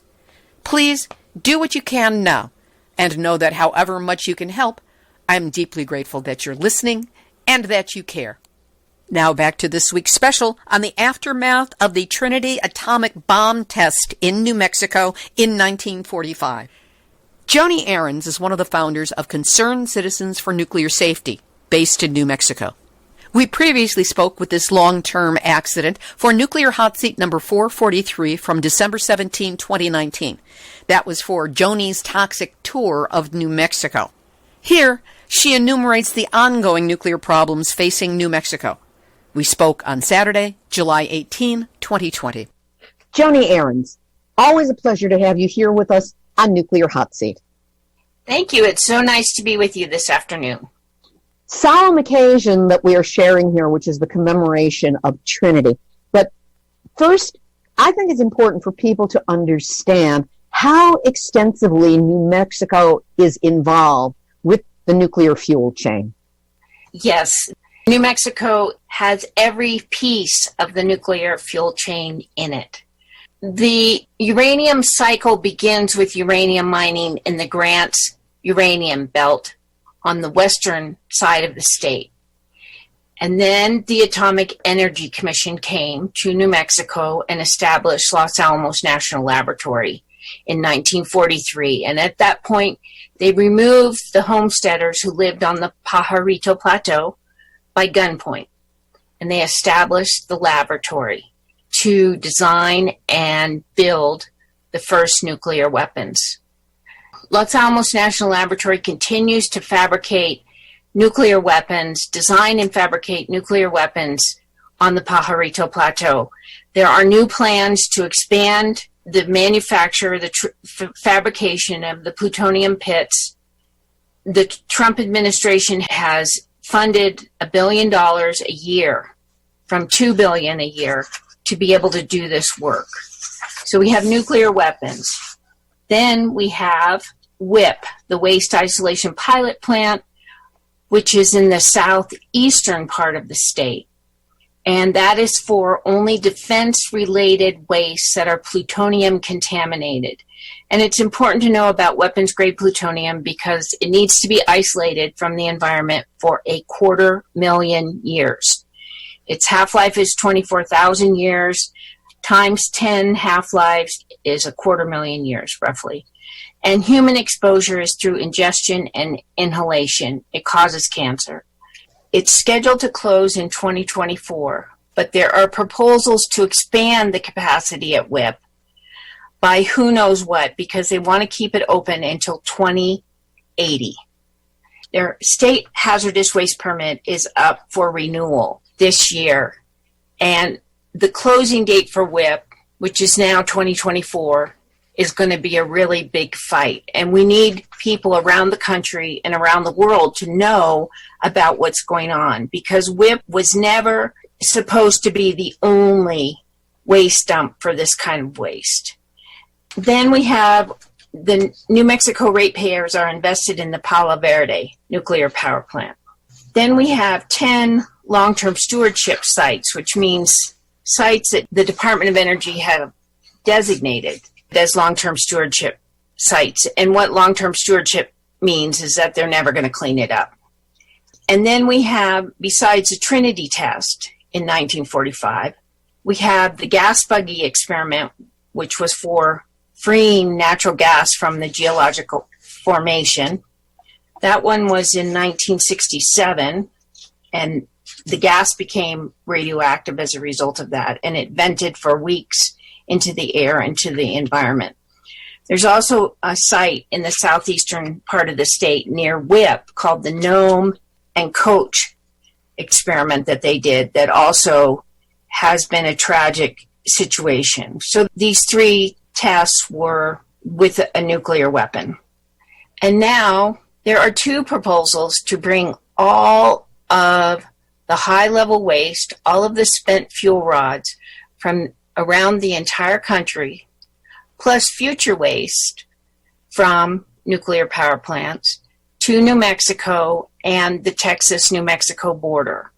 A: Please do what you can now, and know that however much you can help, I'm deeply grateful that you're listening and that you care. Now back to this week's special on the aftermath of the Trinity atomic bomb test in New Mexico in 1945. Joni Arends is one of the founders of Concerned Citizens for Nuclear Safety, based in New Mexico. We previously spoke with this long-term accident for Nuclear Hot Seat number 443 from December 17, 2019. That was for Joni's toxic tour of New Mexico. Here, she enumerates the ongoing nuclear problems facing New Mexico. We spoke on Saturday, July 18, 2020.
D: Joni Arends, always a pleasure to have you here with us on Nuclear Hot Seat.
E: Thank you. It's so nice to be with you this afternoon.
D: Solemn occasion that we are sharing here, which is the commemoration of Trinity. But first, I think it's important for people to understand how extensively New Mexico is involved with the nuclear fuel chain.
E: Yes. New Mexico has every piece of the nuclear fuel chain in it. The uranium cycle begins with uranium mining in the Grants uranium belt on the western side of the state. And then the Atomic Energy Commission came to New Mexico and established Los Alamos National Laboratory in 1943. And at that point, they removed the homesteaders who lived on the Pajarito Plateau by gunpoint. And they established the laboratory to design and build the first nuclear weapons. Los Alamos National Laboratory continues to fabricate nuclear weapons, design and fabricate nuclear weapons on the Pajarito Plateau. There are new plans to expand the manufacture, the fabrication of the plutonium pits. The Trump administration has funded $1 billion a year from $2 billion a year to be able to do this work. So we have nuclear weapons. Then we have WIP, the Waste Isolation Pilot Plant, which is in the southeastern part of the state. And that is for only defense-related wastes that are plutonium contaminated. And it's important to know about weapons-grade plutonium because it needs to be isolated from the environment for 250,000 years. Its half-life is 24,000 years, times 10 half-lives is 250,000 years, roughly. And human exposure is through ingestion and inhalation. It causes cancer. It's scheduled to close in 2024, but there are proposals to expand the capacity at WIP by who knows what, because they want to keep it open until 2080. Their state hazardous waste permit is up for renewal this year, and the closing date for WIP, which is now 2024, is going to be a really big fight. And we need people around the country and around the world to know about what's going on, because WIP was never supposed to be the only waste dump for this kind of waste. Then we have the New Mexico ratepayers are invested in the Palo Verde nuclear power plant. Then we have 10 long-term stewardship sites, which means sites that the Department of Energy have designated as long-term stewardship sites. And what long-term stewardship means is that they're never going to clean it up. And then we have, besides the Trinity test in 1945, we have the gas buggy experiment, which was for freeing natural gas from the geological formation. That one was in 1967, and the gas became radioactive as a result of that, and it vented for weeks into the air, into the environment. There's also a site in the southeastern part of the state near WIP called the Nome and Coach experiment that they did that also has been a tragic situation. So these three tests were with a nuclear weapon. And now there are two proposals to bring all of the high-level waste, all of the spent fuel rods from around the entire country, plus future waste from nuclear power plants to New Mexico and the Texas-New Mexico border.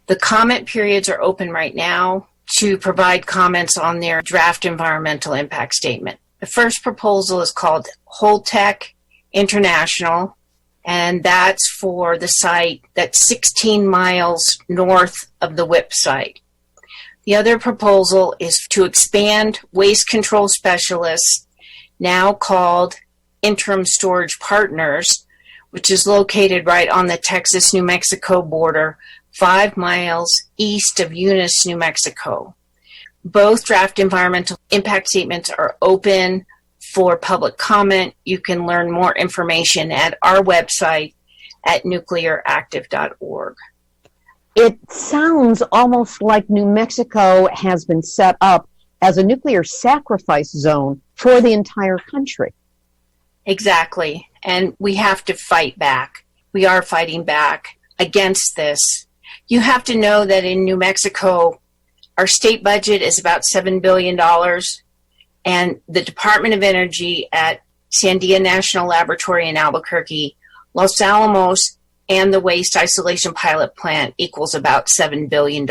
E: The comment periods are open right now to provide comments on their draft environmental impact statement. The first proposal is called Holtec International, and that's for the site that's 16 miles north of the WIP site. The other proposal is to expand waste control specialists, now called Interim Storage Partners, which is located right on the Texas-New Mexico border, 5 miles east of Eunice, New Mexico. Both draft environmental impact statements are open for public comment. You can learn more information at our website at nuclearactive.org.
D: It sounds almost like New Mexico has been set up as a nuclear sacrifice zone for the entire country.
E: Exactly. And we have to fight back. We are fighting back against this. You have to know that in New Mexico, our state budget is about $7 billion, and the Department of Energy at Sandia National Laboratory in Albuquerque, Los Alamos and the waste isolation pilot plant equals about $7 billion.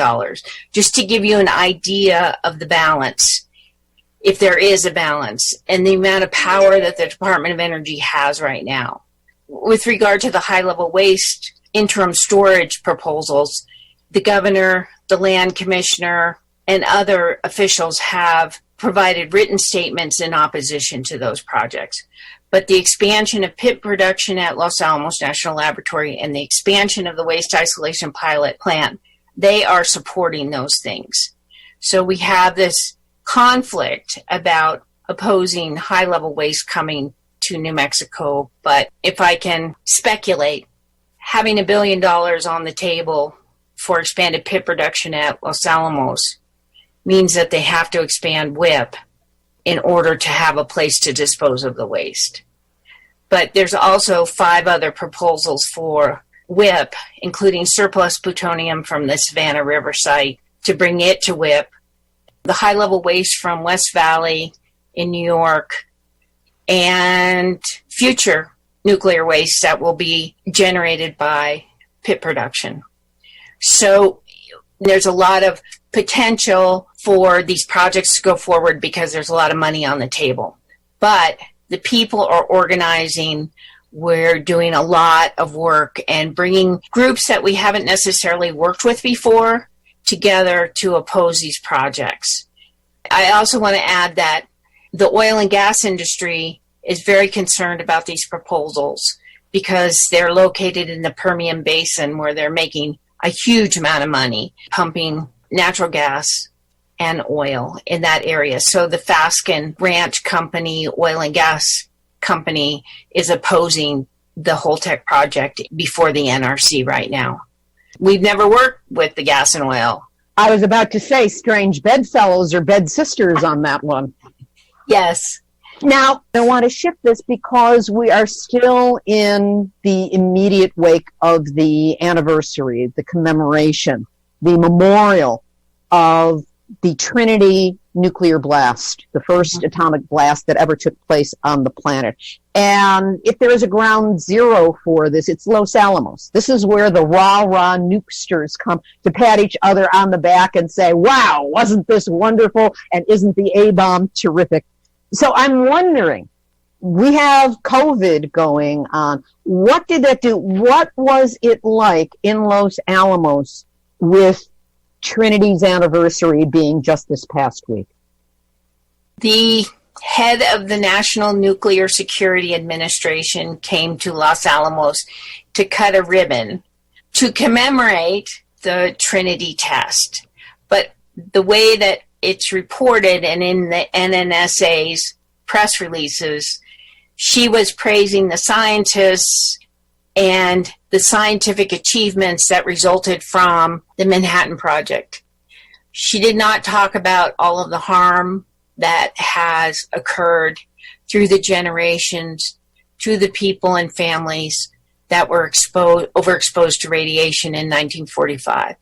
E: Just to give you an idea of the balance, if there is a balance, and the amount of power that the Department of Energy has right now. With regard to the high-level waste interim storage proposals, the governor, the land commissioner, and other officials have provided written statements in opposition to those projects. But the expansion of pit production at Los Alamos National Laboratory and the expansion of the waste isolation pilot plant, they are supporting those things. So we have this conflict about opposing high-level waste coming to New Mexico. But if I can speculate, having $1 billion on the table for expanded pit production at Los Alamos means that they have to expand WIP in order to have a place to dispose of the waste. But there's also 5 other proposals for WIP, including surplus plutonium from the Savannah River site to bring it to WIP, the high-level waste from West Valley in New York, and future nuclear waste that will be generated by pit production. So there's a lot of potential for these projects to go forward because there's a lot of money on the table. But the people are organizing. We're doing a lot of work and bringing groups that we haven't necessarily worked with before together to oppose these projects. I also want to add that the oil and gas industry is very concerned about these proposals because they're located in the Permian Basin where they're making a huge amount of money pumping natural gas and oil in that area. So the Fasken Ranch Company, oil and gas company, is opposing the Holtec project before the NRC right now. We've never worked with the gas and oil.
D: I was about to say strange bedfellows or bed sisters on that one.
E: Yes.
D: Now, I want to shift this because we are still in the immediate wake of the anniversary, the commemoration, the memorial of the Trinity nuclear blast, the first atomic blast that ever took place on the planet. And if there is a ground zero for this, it's Los Alamos. This is where the rah-rah nukesters come to pat each other on the back and say, wow, wasn't this wonderful? And isn't the A-bomb terrific? So I'm wondering, we have COVID going on. What did that do? What was it like in Los Alamos with Trinity's anniversary being just this past week?
E: The head of the National Nuclear Security Administration came to Los Alamos to cut a ribbon to commemorate the Trinity test. But the way that it's reported and in the NNSA's press releases, she was praising the scientists and the scientific achievements that resulted from the Manhattan Project. She did not talk about all of the harm that has occurred through the generations to the people and families that were overexposed to radiation in 1945.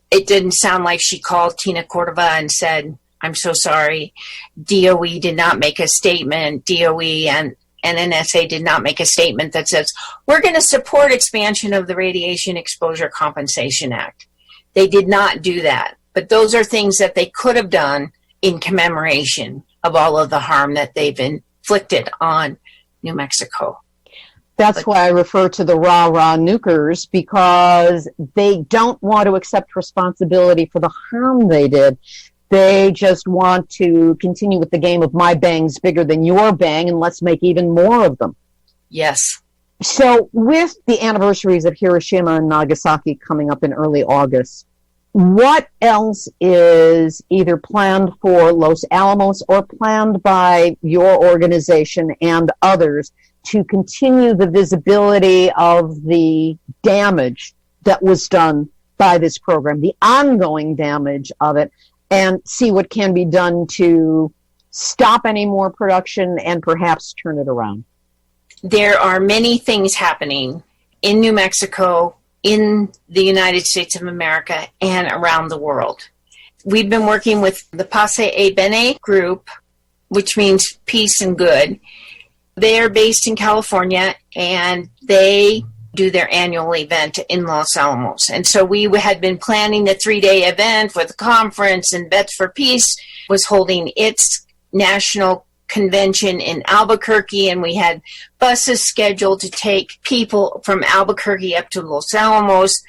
E: It didn't sound like she called Tina Cordova and said, I'm so sorry. DOE did not make a statement. DOE and NNSA did not make a statement that says, we're going to support expansion of the Radiation Exposure Compensation Act. They did not do that. But those are things that they could have done in commemoration of all of the harm that they've inflicted on New Mexico.
D: That's why I refer to the rah-rah nukers, because they don't want to accept responsibility for the harm they did. They just want to continue with the game of my bang's bigger than your bang, and let's make even more of them.
E: Yes.
D: So with the anniversaries of Hiroshima and Nagasaki coming up in early August, what else is either planned for Los Alamos or planned by your organization and others to continue the visibility of the damage that was done by this program, the ongoing damage of it, and see what can be done to stop any more production and perhaps turn it around?
E: There are many things happening in New Mexico, in the United States of America, and around the world. We've been working with the Pace e Bene group, which means peace and good. They are based in California, and they do their annual event in Los Alamos. And so we had been planning the 3-day event with a conference, and Bets for Peace was holding its national convention in Albuquerque, and we had buses scheduled to take people from Albuquerque up to Los Alamos.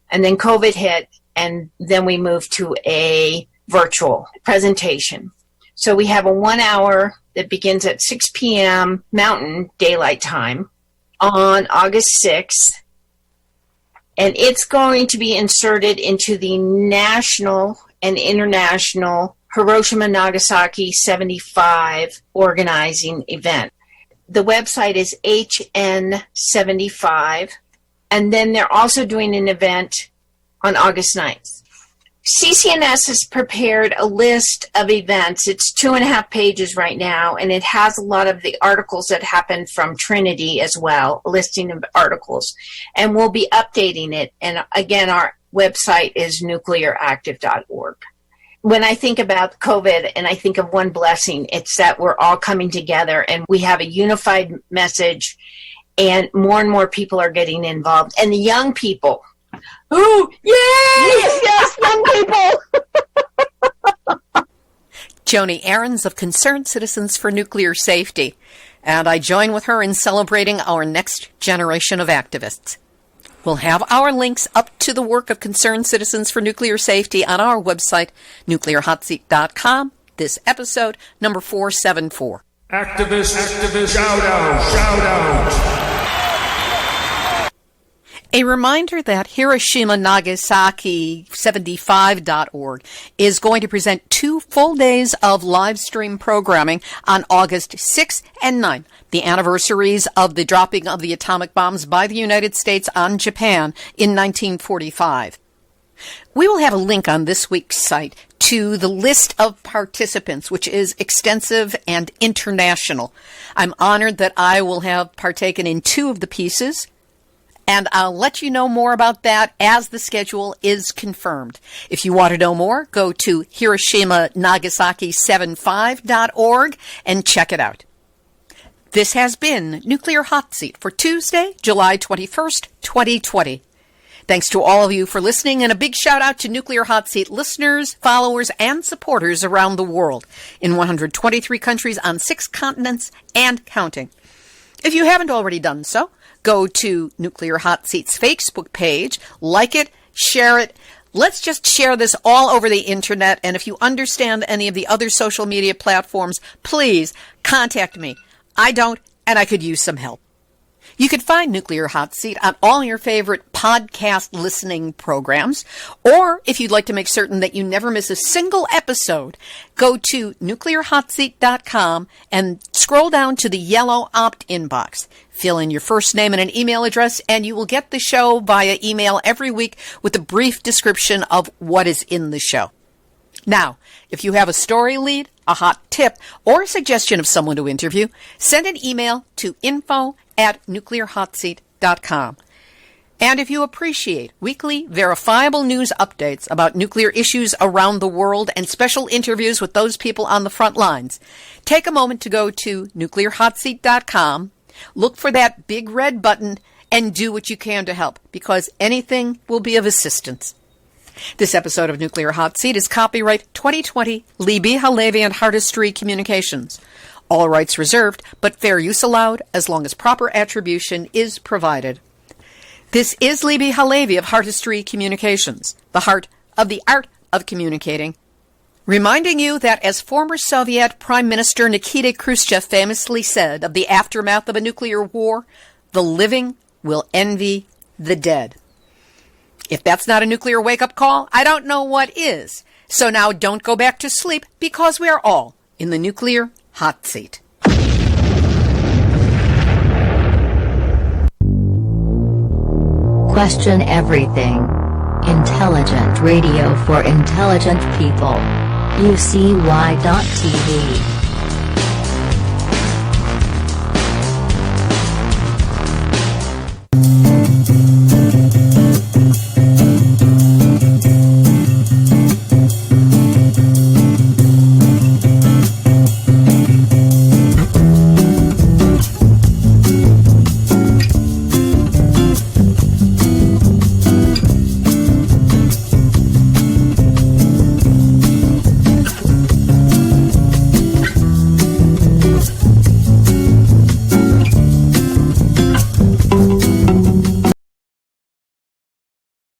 E: And then COVID hit, and then we moved to a virtual presentation. So we have a 1 hour that begins at 6 p.m. Mountain Daylight Time on August 6th. And it's going to be inserted into the national and international Hiroshima Nagasaki 75 organizing event. The website is HN75. And then they're also doing an event on August 9th. CCNS has prepared a list of events. It's 2.5 pages right now, and it has a lot of the articles that happened from Trinity as well, a listing of articles. And we'll be updating it. And again, our website is nuclearactive.org. When I think about COVID and I think of one blessing, it's that we're all coming together and we have a unified message, and more people are getting involved. And the young people, oh, yay!
D: Yes, young people.
A: Joni Arends of Concerned Citizens for Nuclear Safety, and I join with her in celebrating our next generation of activists. We'll have our links up to the work of Concerned Citizens for Nuclear Safety on our website, nuclearhotseat.com. This episode, number 474.
F: Activist, shout out.
A: A reminder that Hiroshima Nagasaki 75.org is going to present 2 full days of live stream programming on August 6th and 9th, the anniversaries of the dropping of the atomic bombs by the United States on Japan in 1945. We will have a link on this week's site to the list of participants, which is extensive and international. I'm honored that I will have partaken in 2 of the pieces, and I'll let you know more about that as the schedule is confirmed. If you want to know more, go to HiroshimaNagasaki75.org and check it out. This has been Nuclear Hot Seat for Tuesday, July 21st, 2020. Thanks to all of you for listening, and a big shout out to Nuclear Hot Seat listeners, followers, and supporters around the world in 123 countries on 6 continents and counting. If you haven't already done so, go to Nuclear Hot Seat's Facebook page, like it, share it. Let's just share this all over the internet. And if you understand any of the other social media platforms, please contact me. I don't, and I could use some help. You can find Nuclear Hot Seat on all your favorite podcast listening programs. Or if you'd like to make certain that you never miss a single episode, go to nuclearhotseat.com and scroll down to the yellow opt-in box. Fill in your first name and an email address, and you will get the show via email every week with a brief description of what is in the show. Now, if you have a story lead, a hot tip, or a suggestion of someone to interview, send an email to info@nuclearhotseat.com. And if you appreciate weekly verifiable news updates about nuclear issues around the world and special interviews with those people on the front lines, take a moment to go to nuclearhotseat.com, look for that big red button, and do what you can to help, because anything will be of assistance. This episode of Nuclear Hot Seat is copyright 2020 Libby Halevi and Hardestry Communications. All rights reserved, but fair use allowed as long as proper attribution is provided. This is Libby Halevi of Hardestry Communications, the heart of the art of communicating, reminding you that as former Soviet Prime Minister Nikita Khrushchev famously said of the aftermath of a nuclear war, the living will envy the dead. If that's not a nuclear wake-up call, I don't know what is. So now don't go back to sleep, because we are all in the Nuclear Hot Seat.
G: Question everything. Intelligent radio for intelligent people. UCY.tv